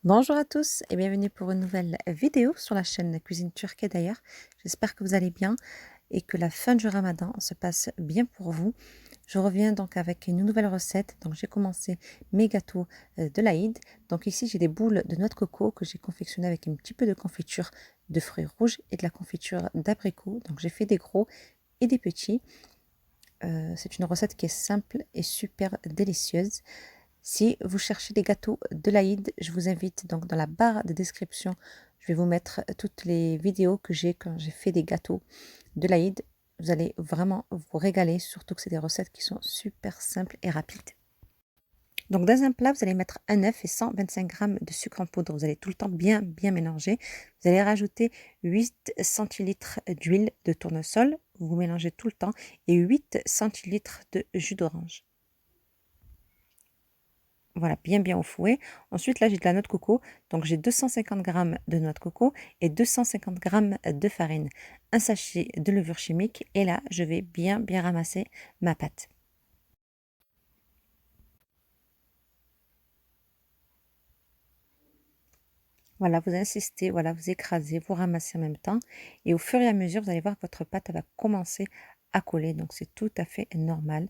Bonjour à tous et bienvenue pour une nouvelle vidéo sur la chaîne Cuisine Turque d'ailleurs. J'espère que vous allez bien et que la fin du Ramadan se passe bien pour vous. Je reviens donc avec une nouvelle recette. Donc j'ai commencé mes gâteaux de l'Aïd. Donc ici j'ai des boules de noix de coco que j'ai confectionnées avec un petit peu de confiture de fruits rouges et de la confiture d'abricot. Donc j'ai fait des gros et des petits. C'est une recette qui est simple et super délicieuse. Si vous cherchez des gâteaux de l'Aïd, je vous invite donc dans la barre de description, je vais vous mettre toutes les vidéos que j'ai quand j'ai fait des gâteaux de l'Aïd. Vous allez vraiment vous régaler, surtout que c'est des recettes qui sont super simples et rapides. Donc dans un plat, vous allez mettre un œuf et 125 g de sucre en poudre. Vous allez tout le temps bien mélanger. Vous allez rajouter 8 centilitres d'huile de tournesol. Vous mélangez tout le temps et 8 centilitres de jus d'orange. Voilà, bien au fouet. Ensuite, là, j'ai de la noix de coco. Donc, j'ai 250 g de noix de coco et 250 g de farine, un sachet de levure chimique. Et là, je vais bien ramasser ma pâte. Voilà, vous insistez, voilà, vous écrasez, vous ramassez en même temps. Et au fur et à mesure, vous allez voir que votre pâte elle va commencer à coller. Donc, c'est tout à fait normal.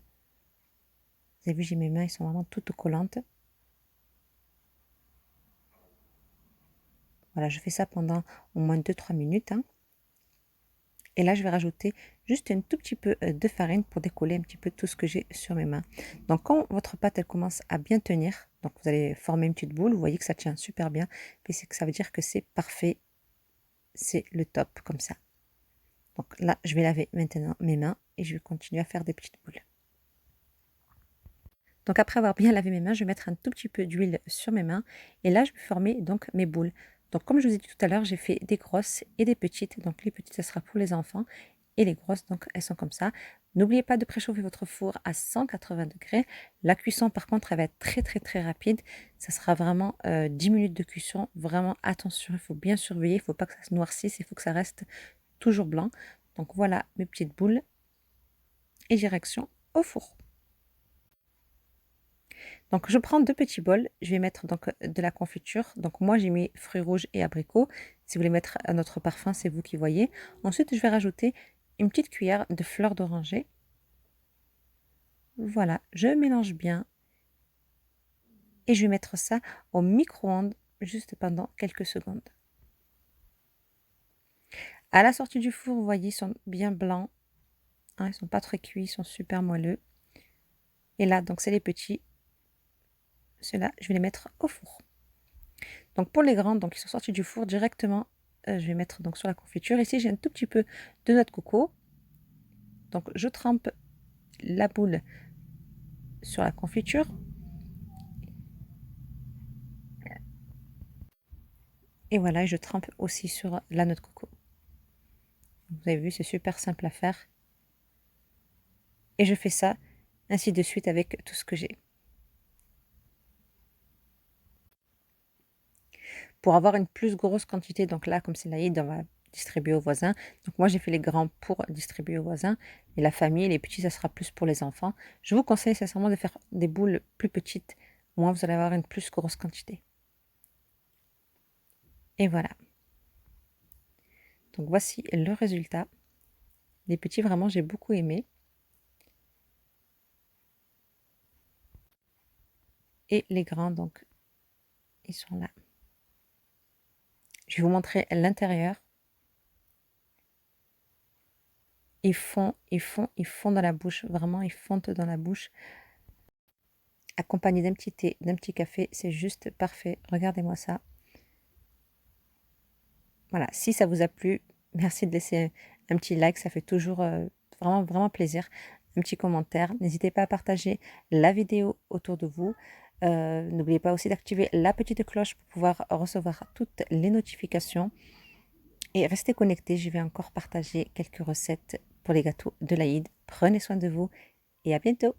Vous avez vu, j'ai mes mains, elles sont vraiment toutes collantes. Voilà, je fais ça pendant au moins 2-3 minutes. Et là, je vais rajouter juste un tout petit peu de farine pour décoller un petit peu tout ce que j'ai sur mes mains. Donc, quand votre pâte, elle commence à bien tenir, donc vous allez former une petite boule, vous voyez que ça tient super bien, et c'est que ça veut dire que c'est parfait, c'est le top comme ça. Donc là, je vais laver maintenant mes mains et je vais continuer à faire des petites boules. Donc après avoir bien lavé mes mains, je vais mettre un tout petit peu d'huile sur mes mains et là, je vais former donc mes boules. Donc comme je vous ai dit tout à l'heure, j'ai fait des grosses et des petites. Donc les petites, ça sera pour les enfants et les grosses, donc elles sont comme ça. N'oubliez pas de préchauffer votre four à 180 degrés. La cuisson, par contre, elle va être très rapide. Ça sera vraiment 10 minutes de cuisson. Vraiment attention, il faut bien surveiller. Il ne faut pas que ça se noircisse, il faut que ça reste toujours blanc. Donc voilà mes petites boules et direction au four. Donc je prends 2 petits bols, je vais mettre donc de la confiture. Donc moi j'ai mis fruits rouges et abricots. Si vous voulez mettre un autre parfum, c'est vous qui voyez. Ensuite, je vais rajouter une petite cuillère de fleur d'oranger. Voilà, je mélange bien et je vais mettre ça au micro-ondes juste pendant quelques secondes. À la sortie du four, vous voyez, ils sont bien blancs, hein, ils sont pas très cuits, ils sont super moelleux. Et là, donc c'est les petits. Ceux-là, je vais les mettre au four. Donc pour les grandes, donc ils sont sortis du four directement, je vais mettre donc sur la confiture. Ici, j'ai un tout petit peu de noix de coco. Donc je trempe la boule sur la confiture. Et voilà, je trempe aussi sur la noix de coco. Vous avez vu, c'est super simple à faire. Et je fais ça ainsi de suite avec tout ce que j'ai. Pour avoir une plus grosse quantité, donc là, comme c'est l'Aïd, on va distribuer aux voisins. Donc moi, j'ai fait les grands pour distribuer aux voisins. Et la famille, les petits, ça sera plus pour les enfants. Je vous conseille sincèrement de faire des boules plus petites. Au moins, vous allez avoir une plus grosse quantité. Et voilà. Donc voici le résultat. Les petits, vraiment, j'ai beaucoup aimé. Et les grands, donc, ils sont là. Je vais vous montrer l'intérieur. Ils font dans la bouche. Vraiment, ils fondent dans la bouche. Accompagné d'un petit thé, d'un petit café, c'est juste parfait. Regardez-moi ça. Voilà, si ça vous a plu, merci de laisser un petit like, ça fait toujours vraiment plaisir. Un petit commentaire. N'hésitez pas à partager la vidéo autour de vous. N'oubliez pas aussi d'activer la petite cloche pour pouvoir recevoir toutes les notifications. Et restez connectés, je vais encore partager quelques recettes pour les gâteaux de l'Aïd. Prenez soin de vous et à bientôt.